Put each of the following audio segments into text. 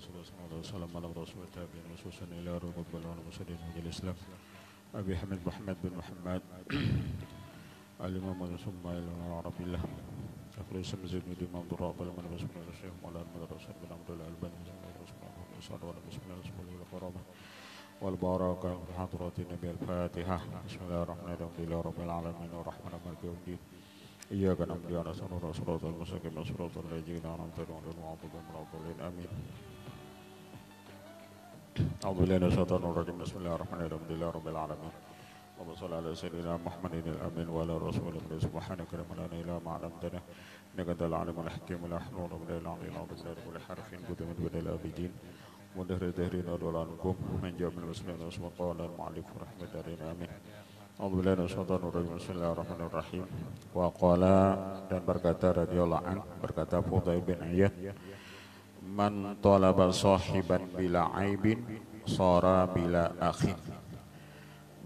sallallahu alaihi wasallam ala rasul tabi'in khususan ila ruqub wal muslimin wal islam Abi Hamid Muhammad bin Muhammad al-imam al-summa ila rabbillah akhir samzid di mamdura bil man bismillah syekh maulana madrasah bin abdul albani sallallahu alaihi wasallam wal barakah hadrat nabi al-fatihah bismillahirrahmanirrahim rabbil alamin arrahmanir rahim iyyaka na'budu wa nasta'inu siratal mustaqim siratal ladzina an'amta alaihim ghairil maghdubi alaihim amin a'udzu billahi minasyaitonir rajim bismillahirrahmanirrahim alhamdulillahi rabbil alamin wa shallallahu ala sayyidina muhammadin al-amin wa ala rasulih subhanaka la ilaha illa anta 'allamtana innaka antal alimul hakim la hawla wa la quwwata illa billah kulli harfin kutibat badal abidin mudahir dahrin adwalankum min jamil muslimin wa qala al-mu'allif rahmatullahi amin a'udzu billahi minasyaitonir rajim bismillahirrahmanirrahim wa qala dan berkata radhiyallahu an berkata Fudail bin Iyad man talaba sahiban bila aibin sara bila akhin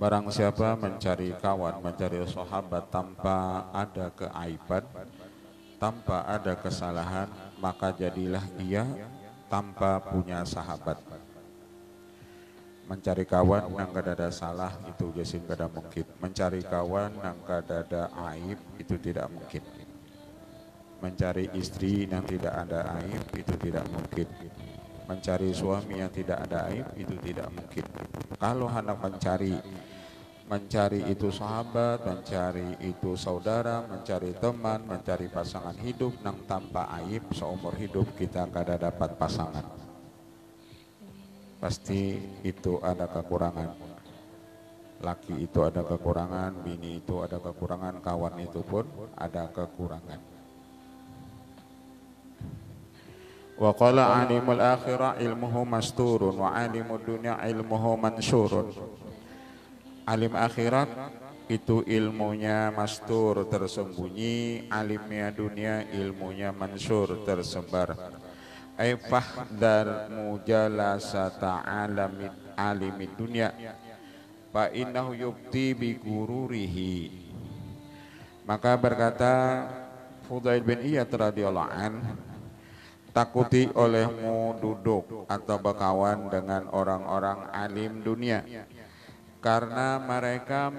barang siapa mencari kawan mencari sahabat tanpa ada keaiban tanpa ada kesalahan maka jadilah ia tanpa punya sahabat. Mencari kawan nang kada salah itu jasin kada mungkin. Mencari kawan nang kada aib itu tidak mungkin. Mencari istri yang tidak ada aib itu tidak mungkin. Mencari suami yang tidak ada aib itu tidak mungkin. Kalau hendak mencari itu sahabat, mencari itu saudara, mencari teman, mencari pasangan hidup nang tanpa aib seumur hidup kita kada dapat pasangan. Pasti itu ada kekurangan. Laki itu ada kekurangan, bini itu ada kekurangan, kawan itu pun ada kekurangan. Wa qala alimul akhirah ilmuhu masturun wa alimud dunya ilmuhu mansurun. Alim akhirat itu ilmunya mastur tersembunyi, alimnya dunia ilmunya mansur tersebar. Fahdar mujalasata alimid dunya fa innahu yubti bi gururihi. Maka berkata Fudail bin Iyad radhiyallahu an, takuti olehmu duduk atau berkawan dengan orang-orang alim dunia karena mereka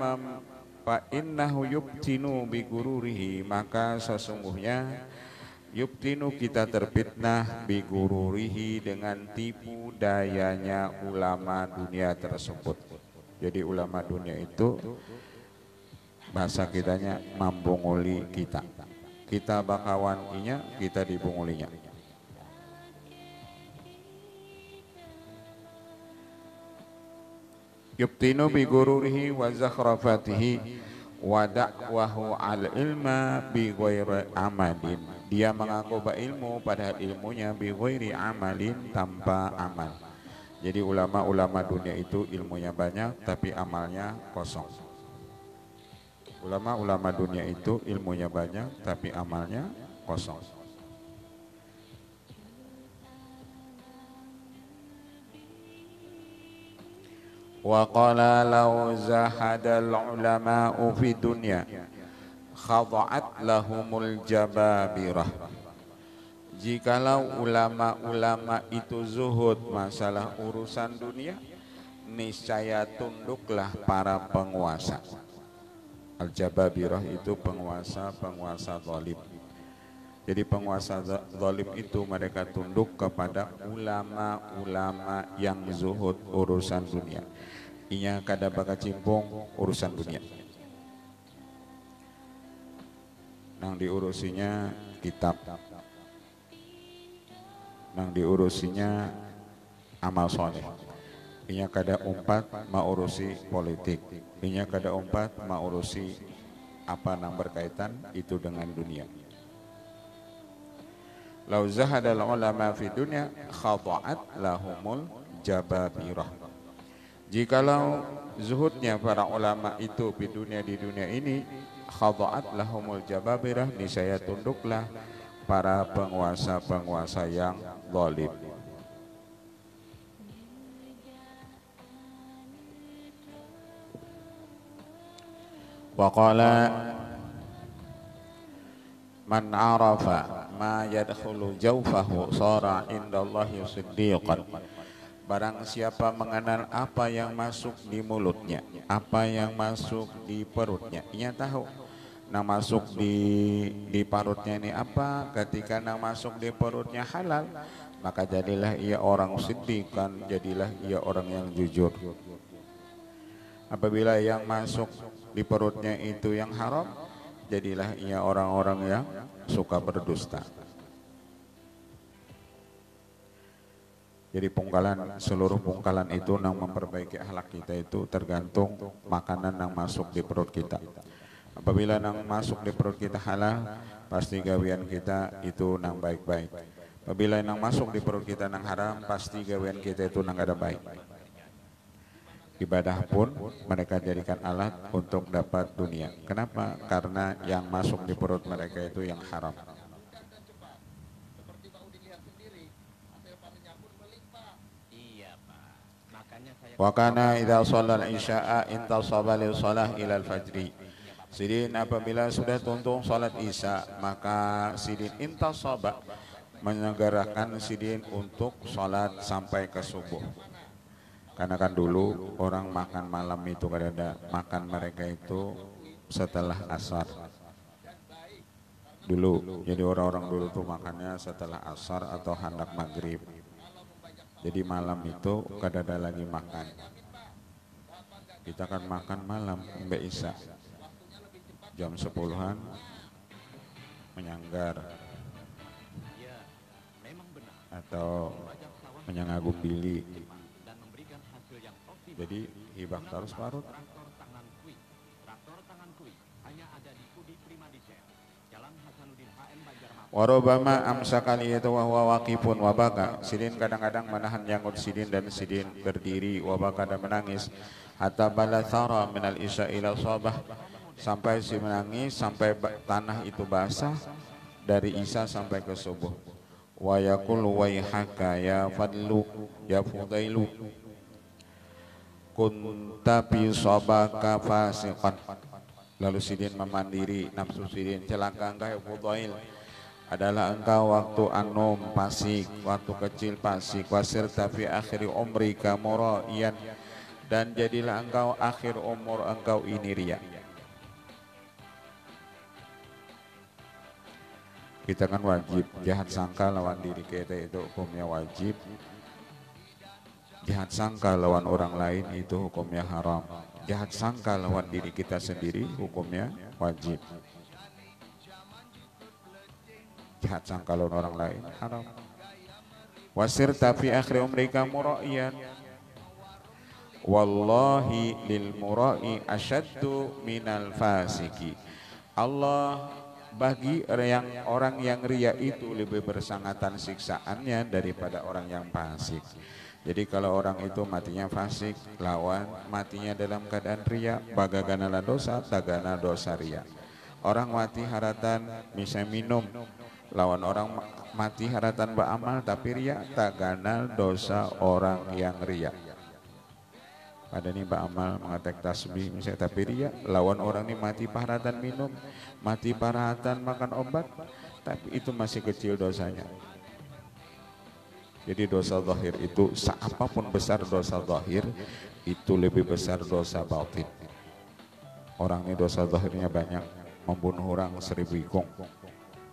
fa innahu yubtinu bi gururihi, maka sesungguhnya yubtinu kita terfitnah bigururihi dengan tipu dayanya ulama dunia tersebut. Jadi ulama dunia itu bahasa kitanya membunguli kita. Kita bakawan inya, kita dibungulinya. Yubtinu bigururihi wa zakhrafatihi wa da'wahu al-ilma bi ghairi amalin. Dia mengaku berilmu padahal ilmunya bi ghairi amalin, tanpa amal. Jadi ulama-ulama dunia itu ilmunya banyak tapi amalnya kosong. Ulama-ulama dunia itu ilmunya banyak tapi amalnya kosong. Wa qala law zahadal ulama'u fi dunya khada'at lahumul jababirah. Jikalau ulama-ulama itu zuhud masalah urusan dunia, niscaya tunduklah para penguasa. Al-jababirah itu penguasa zalim. Jadi penguasa zalim itu mereka tunduk kepada ulama-ulama yang zuhud urusan dunia. Inya kada baka cimpung urusan dunia. Nang diurusinya kitab, nang diurusinya amal soleh. Inya kada umpat maurusi politik. Inya kada umpat maurusi apa nang berkaitan itu dengan dunia. Lau zahadal ulama fi dunya khada'at lahumul jababirah. Jikalau zuhudnya para ulama itu di dunia ini khada'at lahumul jababirah, niscaya tunduklah para penguasa-penguasa yang zalim. Wa qala Man arafa ma yadkhulu jawfahu shara indallahi siddiqan. Barang siapa mengenal apa yang masuk di mulutnya, apa yang masuk di perutnya, ia tahu nang masuk di perutnya ini apa. Ketika nang masuk di perutnya halal, maka jadilah ia orang siddiqan, jadilah ia orang yang jujur. Apabila yang masuk di perutnya itu yang haram, jadilah ia orang-orang yang suka berdusta. Jadi seluruh pungkalan itu nang memperbaiki akhlak kita itu tergantung makanan yang masuk di perut kita. Apabila nang masuk di perut kita halal, pasti gawian kita itu nang baik-baik. Apabila nang masuk di perut kita nang haram, pasti gawian kita itu nang ada baik. Ibadah pun mereka jadikan alat untuk dapat dunia. Kenapa? Karena yang masuk di perut mereka itu yang haram. Wa kana idza shallal isya'a intasaba li shalah ilal fajri. Sidin apabila sudah tuntung salat isya, maka sidin intasaba menyegerakan sidin untuk salat sampai ke subuh. Karena kan dulu orang makan malam itu kadang makan mereka itu setelah asar. Dulu, jadi orang-orang dulu tuh makannya setelah asar atau hendak maghrib. Jadi malam itu kadada lagi makan. Kita kan makan malam sampai isya. Jam 10-an menyanggar atau menyangagu pilih. Jadi hibah terus parut. Warobama amsakali itu wahwa waqifun wabaka. Sidin kadang-kadang menahan janggut sidin dan sidin berdiri wabaka dan menangis. Hatta balathara minal isya ila sabah. Sampai si menangis sampai tanah itu basah dari isya sampai ke subuh. Wa yaqulu waihaka ya fadlu ya fudailu. Kunta fi sabaka fasiqan. Lalu sidin memandiri nafsu sidin, celaka engkau ya fudail. Adalah engkau waktu anum fasik, waktu kecil fasik, wasir tapi akhir umrika muraiyan, dan jadilah engkau akhir umur engkau ini riya. Kita kan wajib jahat sangka lawan diri kita itu hukumnya wajib. Jahat sangka lawan orang lain itu hukumnya haram. Jahat sangka lawan diri kita sendiri hukumnya wajib. Jahat sangka lawan orang lain haram. Wasir tapi akhir umrika muraiyan. Wallahi lil murai asyaddu minal fasiki. Allah bagi orang yang ria itu lebih bersangatan siksaannya daripada orang yang fasik. Jadi kalau orang itu matinya fasik, lawan matinya dalam keadaan ria, bagagana dosa, tagana dosa ria. Orang mati haratan bisa minum, lawan orang mati haratan beramal tapi ria, tagana dosa orang yang ria. Pada ini beramal mengatek tasbih misalnya tapi ria, lawan orang ini mati paharatan minum, mati paharatan makan obat, tapi itu masih kecil dosanya. Jadi dosa zahir itu seapapun besar dosa zahir itu lebih besar dosa batin. Orang ini dosa zahirnya banyak, membunuh orang 1000 ikong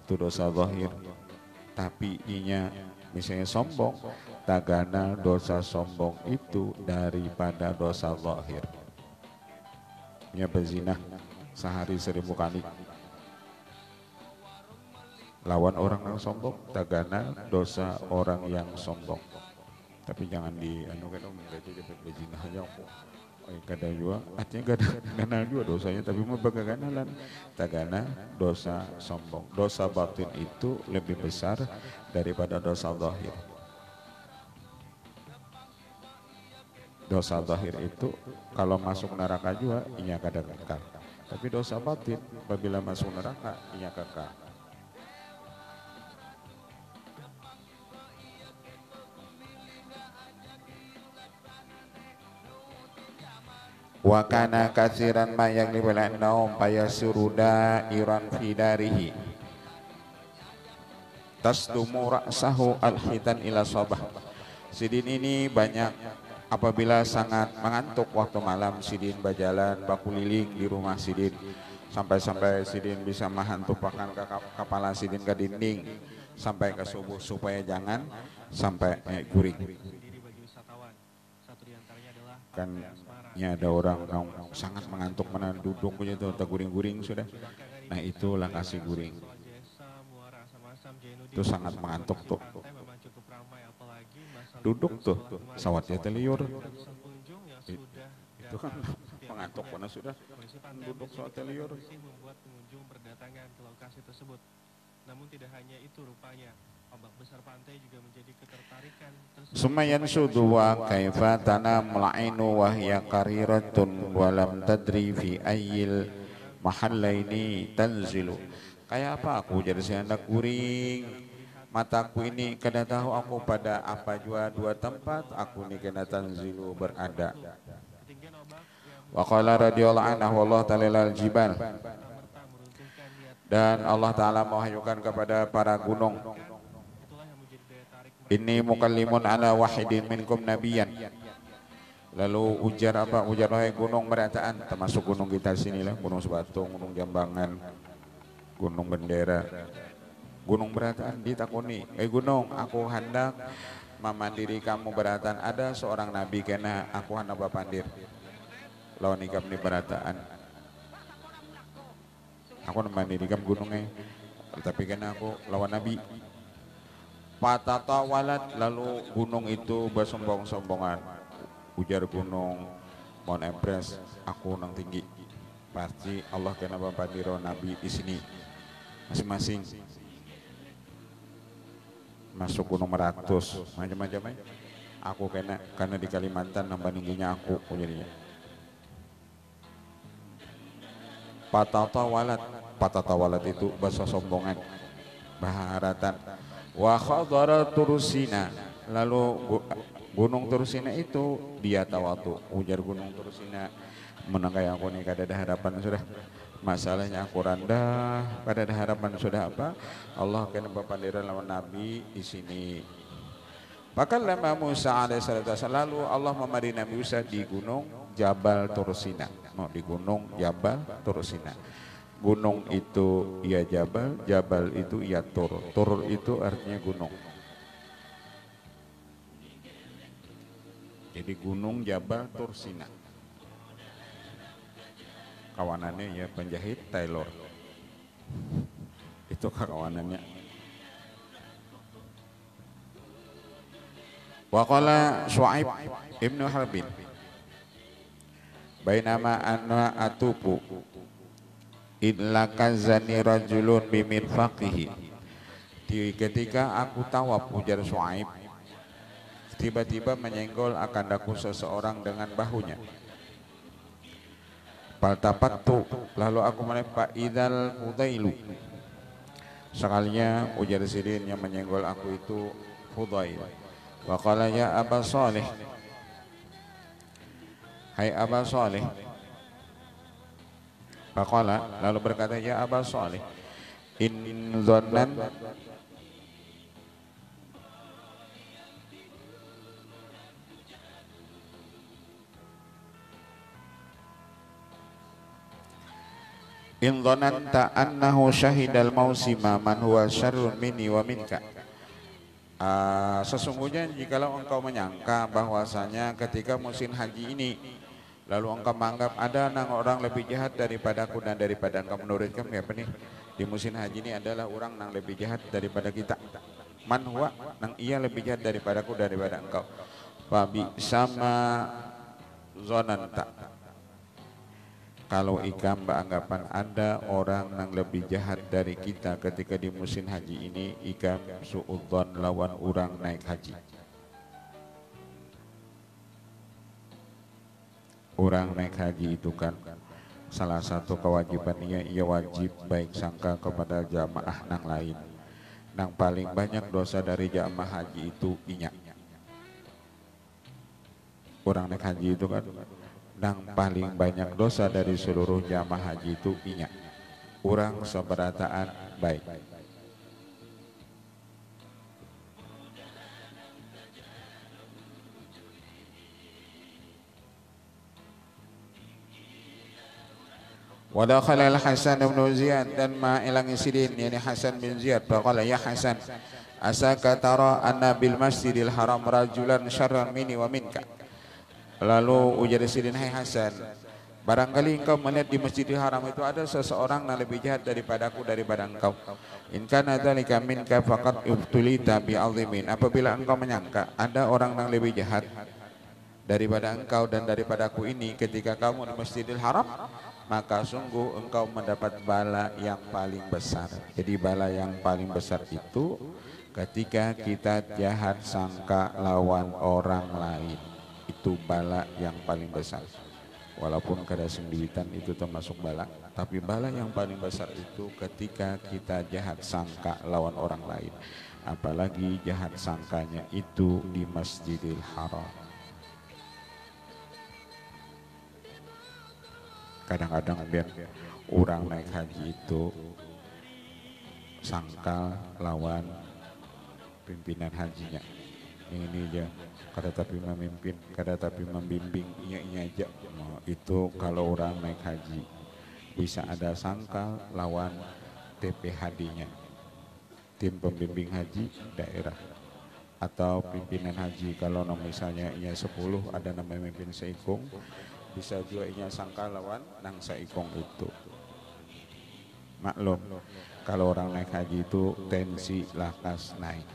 itu dosa zahir. Tapi inya misalnya sombong, tagana dosa sombong itu daripada dosa zahir. Inya berzina sehari 1000 kali. Lawan orang yang sombong, tagana dosa orang yang sombong. Tapi jangan di anu kan berarti dapat berzina aja kok. Kada juga, artinya kada kenal juga dosanya, tapi mau bagaganalan. Tagana dosa sombong. Dosa batin itu lebih besar daripada dosa zahir. Dosa zahir itu kalau masuk neraka juga inya kada kekal. Tapi dosa batin apabila masuk neraka inya kekal. Wa kana katsiran ma yaglibul naum payasuruda iran fidarihi. tasdumu ra'sahu al-hitan ila sabah. Sidin ini banyak apabila sangat mengantuk waktu malam, Sidin berjalan bakuliling di rumah Sidin sampai-sampai Sidin bisa menghantupakan kepala Sidin ke dinding sampai ke subuh supaya jangan sampai guring. Kan ya ada orang yang sangat mengantuk menahan duduk gitu atau guring-guring sudah. Nah itulah kasih guring. Itu sangat mengantuk tuh. Duduk tuh, sawatnya teliur. Itu kan mengantuk mana sudah duduk sawat teliur. Membuat pengunjung berdatangan ke lokasi tersebut. Namun tidak hanya itu rupanya, ombak besar pantai juga menjadi ketertarikan. Sumayan suduwa kaifa tanam la'inu wa hiya qariratun wa lam tadri fi ayyil mahallaini tanzilu. Kayak apa aku jadi sehendak guring, mataku ini kada tahu aku pada apa jua dua tempat aku ini kena tanzilu berada. Wa qala radhiyallahu anhu wallahu ta'ala al-jibal. Dan Allah Ta'ala mewahyukan kepada para gunung, ini mukallimun ala wahidin minkum nabiyan. Lalu ujar apa? Ujar wahai gunung berataan, termasuk gunung kita sini lah, Gunung Sebatung, Gunung Jambangan, Gunung Bendera, Gunung Berataan ditakuni, gunung, aku hendak memandiri kamu berataan. Ada seorang nabi kena aku hendak bapandir. Lawan ikam di berataan. Aku memandiri kam gunungnya, tapi kena aku lawan nabi. Patatawalat, lalu gunung itu bersombong-sombongan. Ujar gunung Mount Everest, aku nang tinggi. Pasti Allah kena bampandiro nabi di sini. Masing-masing masuk Gunung Meratus, macam-macam. Aku kena karena di Kalimantan nambah tingginya aku jadinya. Patatawalat itu bahasa sombongan, baharatan. Wa khadara Tursina, lalu gunung Tursina itu dia tawatu. Ujar gunung Tursina, menengkai aku nih kada ada harapan sudah. Masalahnya aku rendah, pada ada harapan sudah apa? Allah kena berpandiran lawan Nabi di sini. Bahkan lama Musa alaihissalam, lalu Allah memari Nabi Musa di gunung Jabal Tursina. Di gunung Jabal Tursina. Gunung itu ya Jabal, Jabal itu ya Tur. Tur itu artinya gunung. Jadi gunung Jabal Tursina. Kawanannya ya penjahit Taylor. Itu kawanannya. Wa qala Syuaib Ibnu Harbin, bainama anna atupu illa kazani rajulun bimirfaqihi. Ketika aku tawaf, ujar Syuaib, tiba-tiba menyenggol akan daku seseorang dengan bahunya. Paltapattu, lalu aku melihat idal Fudailu. Sekalinya ujar Sidin yang menyenggol aku itu Fudail. Wa qala ya Aba Salih, hai Aba Salih. Faqala, lalu berkata ya Aba Salih, in dhannan in dhananta annahu syahidal mausima man huwa syarrun minni wa minka. Sesungguhnya jikalau engkau menyangka bahwasanya ketika musim haji ini lalu engkau menganggap ada orang lebih jahat daripadaku dan daripada engkau, menurut kamu apa nih di musim haji ini adalah orang yang lebih jahat daripada kita. Man huwa, nang ia lebih jahat daripadaku daripada engkau. Fabi sama zonanta, kalau ikam beranggapan ada orang yang lebih jahat dari kita ketika di musim haji ini, ikam suudzon lawan orang naik haji. Orang naik haji itu kan salah satu kewajibannya, ia wajib baik sangka kepada jamaah nang lain. Nang paling banyak dosa dari jamaah haji itu inya. Orang naik haji itu kan nang paling banyak dosa dari seluruh jamaah haji itu inya. Orang seberataan baik. Wa dakhala al-Hasan bin Ziyad dan ma ilangi sidin yani Hasan bin Ziyad faqala ya Hasan asaka tara anna bil masjidil haram rajulan syarran minni wa minka. Lalu ujar sidin, hai Hasan, barangkali engkau melihat di Masjidil Haram itu ada seseorang yang lebih jahat daripadaku daripada engkau. In kana dzalika minka faqad ibtulita bi azimin. Apabila engkau menyangka ada orang yang lebih jahat daripada engkau dan daripadaku ini ketika kamu di Masjidil Haram, maka sungguh engkau mendapat bala yang paling besar. Jadi bala yang paling besar itu ketika kita jahat sangka lawan orang lain, itu bala yang paling besar. Walaupun kada sendirian itu termasuk bala, tapi bala yang paling besar itu ketika kita jahat sangka lawan orang lain, apalagi jahat sangkanya itu di Masjidil Haram. Kadang-kadang biar orang naik haji itu sangkal lawan pimpinan hajinya, ini aja kada tapi memimpin, kada tapi membimbing, iya aja. Nah, itu kalau orang naik haji bisa ada sangkal lawan TPHD-nya, tim pembimbing haji daerah, atau pimpinan haji. Kalau misalnya iya 10 ada nama pemimpin seikung, bisa juga iya sangkal lawan nang seikung itu. Maklum kalau orang naik haji itu tensi lakas naik.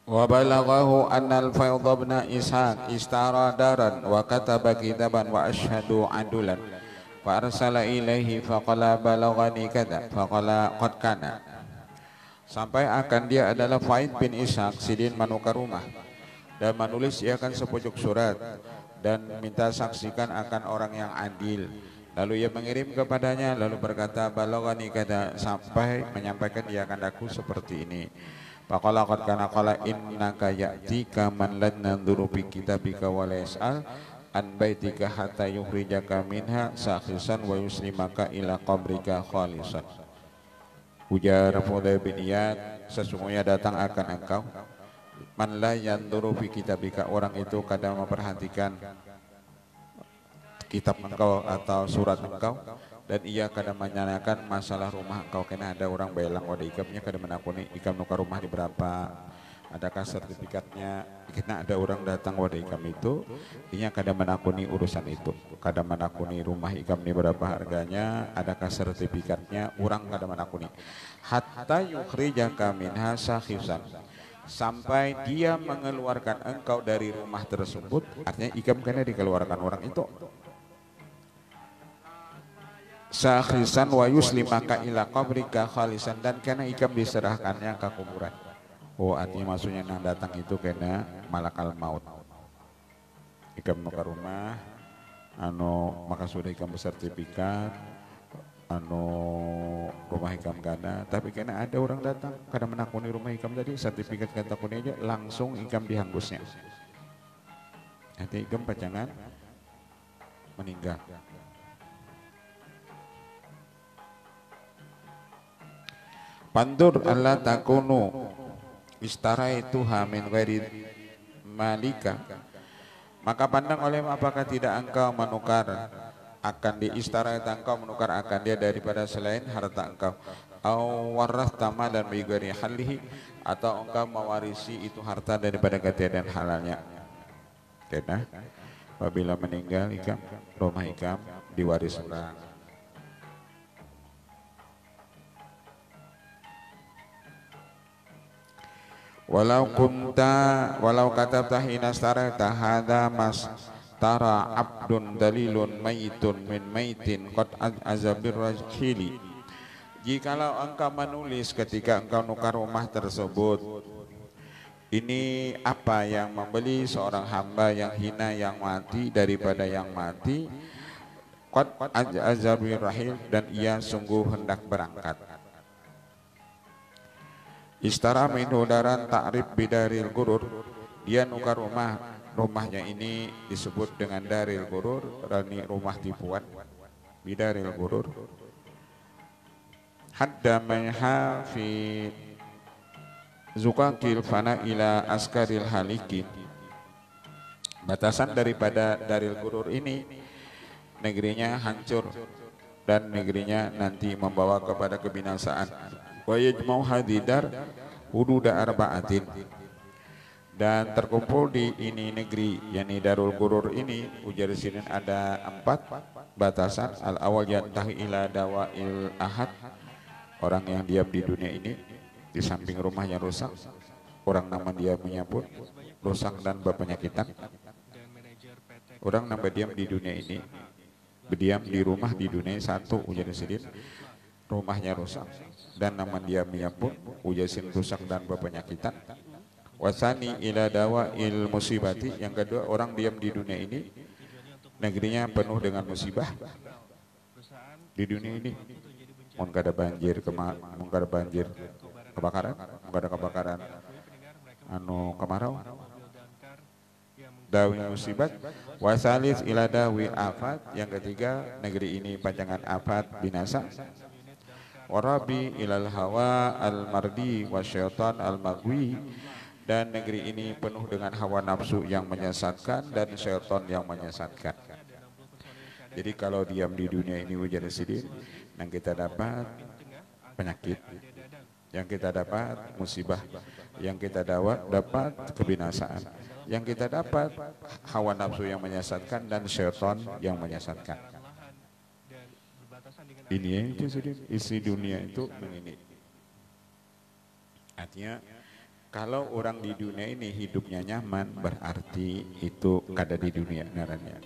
Wa balaghahu anna al-Faydh bin Ishaq istara daran wa kataba kitaban wa ashhadu adulan fa arsala ilaihi faqala balaghani kada faqala qad kana. Sampai akan dia adalah Faid bin Ishaq sidin manukar rumah dan menulis ia akan sepojok surat dan minta saksikan akan orang yang adil. Lalu ia mengirim kepadanya lalu berkata balaghani kada, sampai menyampaikan ia akan aku seperti ini. Faqala qad kana qala innaka ya'tika man lan nanzuru bi kitabika wa la yas'al an baitika hatta yukhrijaka minha sakhisan wa yuslimaka ila qabrika khalisan. Ujar Fudail bin Iyad, sesungguhnya datang akan engkau man la yanzuru bi kitabika, orang itu kadang memperhatikan kitab engkau atau surat engkau, dan ia kadang menanyakan masalah rumah engkau, karena ada orang belang wada ikamnya kadang menakuni ikam nukar rumah di berapa, adakah sertifikatnya, karena ada orang datang wada ikam itu ia kadang menakuni urusan itu, kadang menakuni rumah ikam ini berapa harganya, adakah sertifikatnya, orang kadang menakuni hatta yukhrijaka minha sakhisan, sampai dia mengeluarkan engkau dari rumah tersebut, artinya ikam kena dikeluarkan orang itu sakhisan wa yuslimaka ila qabrika khalisan, dan kena ikam diserahkannya ke kuburan. Oh, artinya maksudnya nang datang itu kena malakal maut. Ikam nuka rumah maka sudah ikam bersertifikat rumah ikam kana, tapi kena ada orang datang kada menakuni rumah ikam tadi, sertifikat kata takuni aja langsung ikam dihangusnya. Nanti ikam pacangan meninggal. Pandur Allah takunu istara'ituha min ghairi malika, maka pandang oleh apakah tidak engkau menukar akan diistara'it, engkau menukar akan dia daripada selain harta engkau, au warrathta malan bi ghairi halihi, atau engkau mewarisi itu harta daripada ketiadaan halalnya. Karena apabila meninggal ikam, rumah ikam diwaris orang. Walau katabta hina starata hadza mas tara abdun dalilun mayitun min maitin qad azabir rajhili. Jikalau engkau menulis ketika engkau nukar rumah tersebut, ini apa yang membeli seorang hamba yang hina yang mati daripada yang mati, qad azabir rahil, dan ia sungguh hendak berangkat. Istara minhu daran ta'rif bidaril gurur, dia nukar rumahnya ini disebut dengan daril gurur, rani rumah tipuan, bidaril gurur. Hadda manha fi zukakil fana ila askaril halikin. Batasan daripada daril gurur ini, negerinya hancur dan negerinya nanti membawa kepada kebinasaan. Wa yajma'u hadidar hududa arba'atin, dan terkumpul di ini negeri yakni darul gurur ini, ujar sini ada 4 batasan. Al awal yantahi ila dawail ahad, orang yang diam di dunia ini di samping rumahnya rusak, orang nama diamnya pun rusak dan berpenyakitan. Orang nama diam di dunia ini, berdiam di rumah di dunia satu, ujar sini rumahnya rusak dan nama diamnya pun ujasin rusak dan berpenyakitan. Wasani ila dawa il musibati, yang kedua orang diam di dunia ini negerinya penuh dengan musibah. Di dunia ini mun kada banjir kebakaran, mun kada kebakaran anu kemarau, dawi musibat. Wasalis ila dawi afat, yang ketiga negeri ini panjangan afat binasa. Warabi ilal hawa al mardi wasyaitan al magwi, dan negeri ini penuh dengan hawa nafsu yang menyesatkan dan syaitan yang menyesatkan. Jadi kalau diam di dunia ini ujar sidin, yang kita dapat penyakit, yang kita dapat musibah, yang kita dapat kebinasaan, yang kita dapat hawa nafsu yang menyesatkan dan syaitan yang menyesatkan. Ini itu sudah isi dunia itu begini. Artinya kalau orang di dunia ini hidupnya nyaman, berarti itu kada di dunia ngarannya.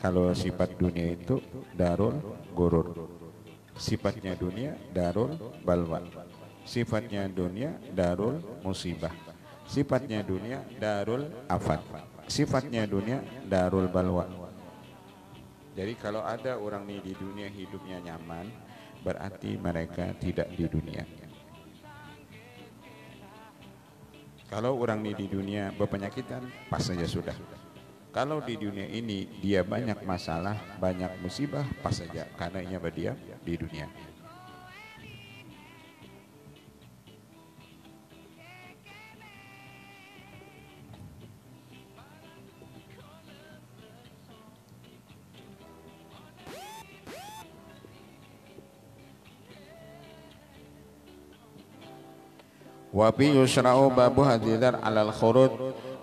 Kalau sifat dunia itu darul gurur, sifatnya dunia darul balwa, sifatnya dunia darul musibah, sifatnya dunia darul afat, sifatnya dunia darul balwa. Jadi kalau ada orang ini di dunia hidupnya nyaman, berarti mereka tidak di dunia. Kalau orang ini di dunia berpenyakitan, pas saja sudah. Kalau di dunia ini dia banyak masalah, banyak musibah, pas saja karena ia berdiam di dunia. Wa bi yusra'u babu hadidar alal khurud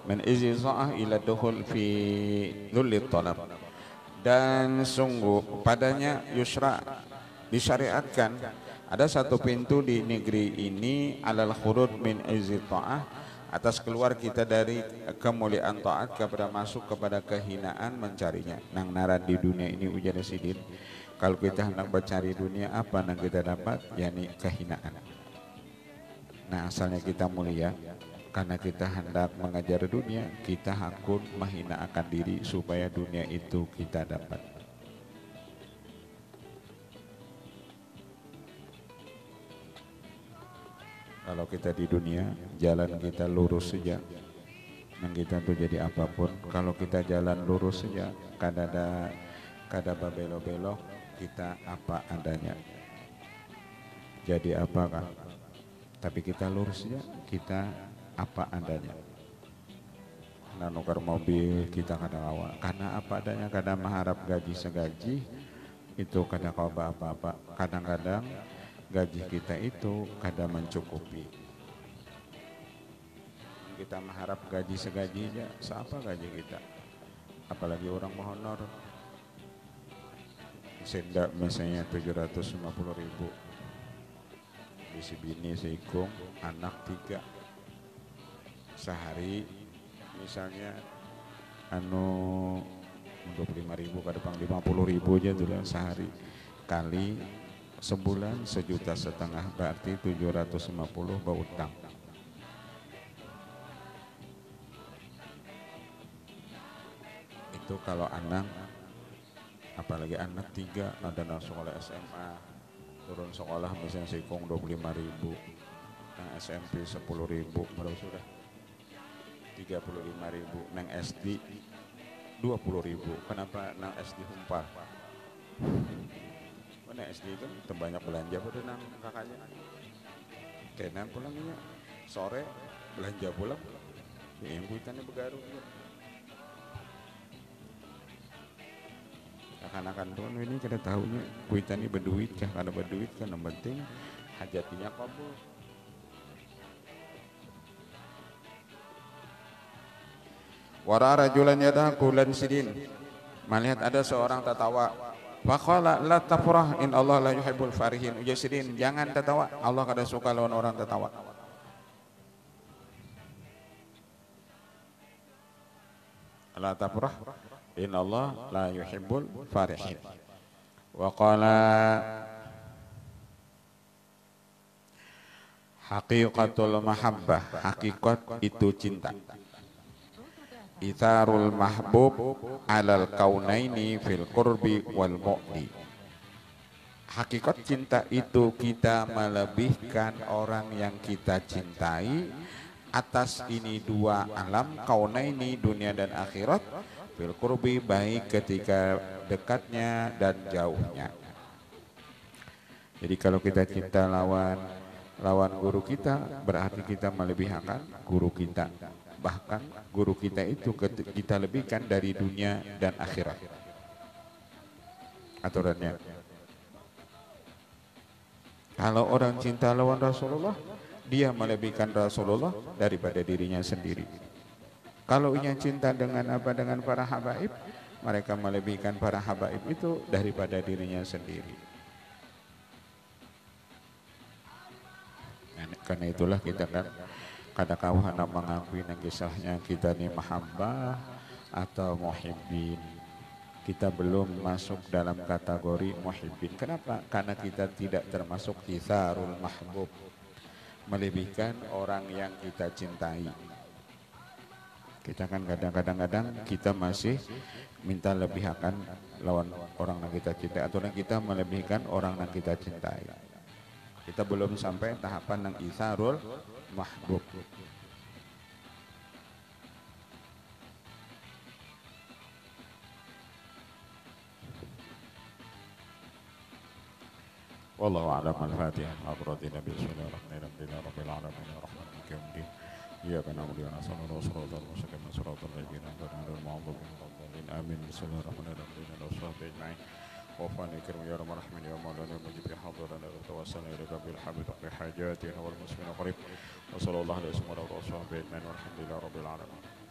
min iziza'ah ila dukhul fi dhullit talab. Dan sungguh padanya yusra disyariatkan ada satu pintu di negeri ini alal khurud min iziza'ah, atas keluar kita dari kemuliaan taat kepada masuk kepada kehinaan mencarinya. Nang naran di dunia ini ujar sidin, kalau kita hendak mencari dunia apa yang kita dapat, yakni kehinaan. Nah asalnya kita mulia karena kita hendak mengejar dunia, kita hakun menghina akan diri supaya dunia itu kita dapat. Kalau kita di dunia, jalan kita lurus saja, dan kita tuh jadi apapun. Kalau kita jalan lurus saja, kada babelo-belok, kita apa adanya. Jadi apa kan? Tapi kita lurusnya, kita apa adanya. Nah nukar mobil kita kada awal, karena apa adanya, kadang mengharap gaji segaji, itu kada kau apa-apa. Kadang-kadang gaji kita itu kada mencukupi. Kita mengharap gaji segaji aja, siapa gaji kita? Apalagi orang honor. Sendak misalnya 750.000. Isi bini seikung, anak 3 sehari misalnya 25.000 kadang 50.000 aja tuh sehari, kali sebulan 1,5 juta, berarti 750 berutang. Itu kalau anak, apalagi anak 3 ada sekolah SMA, turun sekolah misalnya sikung 25.000, nang SMP 10.000, berapa sudah 35.000, nang SD 20.000. Kenapa nang SD Humpar? Nang SD kan terbanyak belanja pada nang kakaknya. Tenan pulangnya sore belanja pulang, yang kuitannya begaru. Akan-akan tuh ini kada tahunya kuitannya berduit kah, karena berduit kan yang penting hajatinya kabul. Wara rajulan yadhaku lan sidin, melihat ada seorang tertawa. Faqala la tafrah in Allah la yuhibbul farihin. Ujar sidin, jangan tertawa, Allah kada suka lawan orang tertawa. La tafrah in Allah la yuhibbul farihin. Wa qala haqiqatul mahabbah, hakikat itu cinta. Itharul mahbub alal kaunaini fil qurbi wal mu'di. Hakikat cinta itu kita melebihkan orang yang kita cintai atas ini dua alam, kaunaini dunia dan akhirat, fil qurbi baik ketika dekatnya dan jauhnya. Jadi kalau kita cinta lawan guru kita, berarti kita melebihkan guru kita. Bahkan guru kita itu kita lebihkan dari dunia dan akhirat. Aturannya. Kalau orang cinta lawan Rasulullah, dia melebihkan Rasulullah daripada dirinya sendiri. Kalau ia cinta dengan para habaib, mereka melebihkan para habaib itu daripada dirinya sendiri. Karena itulah kita kan kada kawana mengakui nang kisahnya kita ni mahabbah atau muhibbin. Kita belum masuk dalam kategori muhibbin. Kenapa? Karena kita tidak termasuk itharul mahbub, melebihkan orang yang kita cintai. Kita kan kadang-kadang kita masih minta lebihkan lawan orang yang kita cintai, atau yang kita melebihkan orang yang kita cintai. Kita belum sampai tahapan yang itharul mahbub. Wallahu a'lam. Al-Fatihah. Al-Fatihah. Bismillahirrahmanirrahim. Rabbil alamin arrahmanir rahim. Iyyaka na'budu wa iyyaka nasta'in. Shiratal mustaqim. Shiratal ladzina an'amta 'alaihim ghairil maghdubi 'alaihim. Bismillahirrahmanirrahim. Al-Fatihah. وفاني كرم يا رب الرحمن يا مولانا المجيب حاضرنا وتوسلنا اليك بالحمد بحاجاتنا والمسلمين قريب وصلى الله عليه وسلم والحمد لله رب العالمين.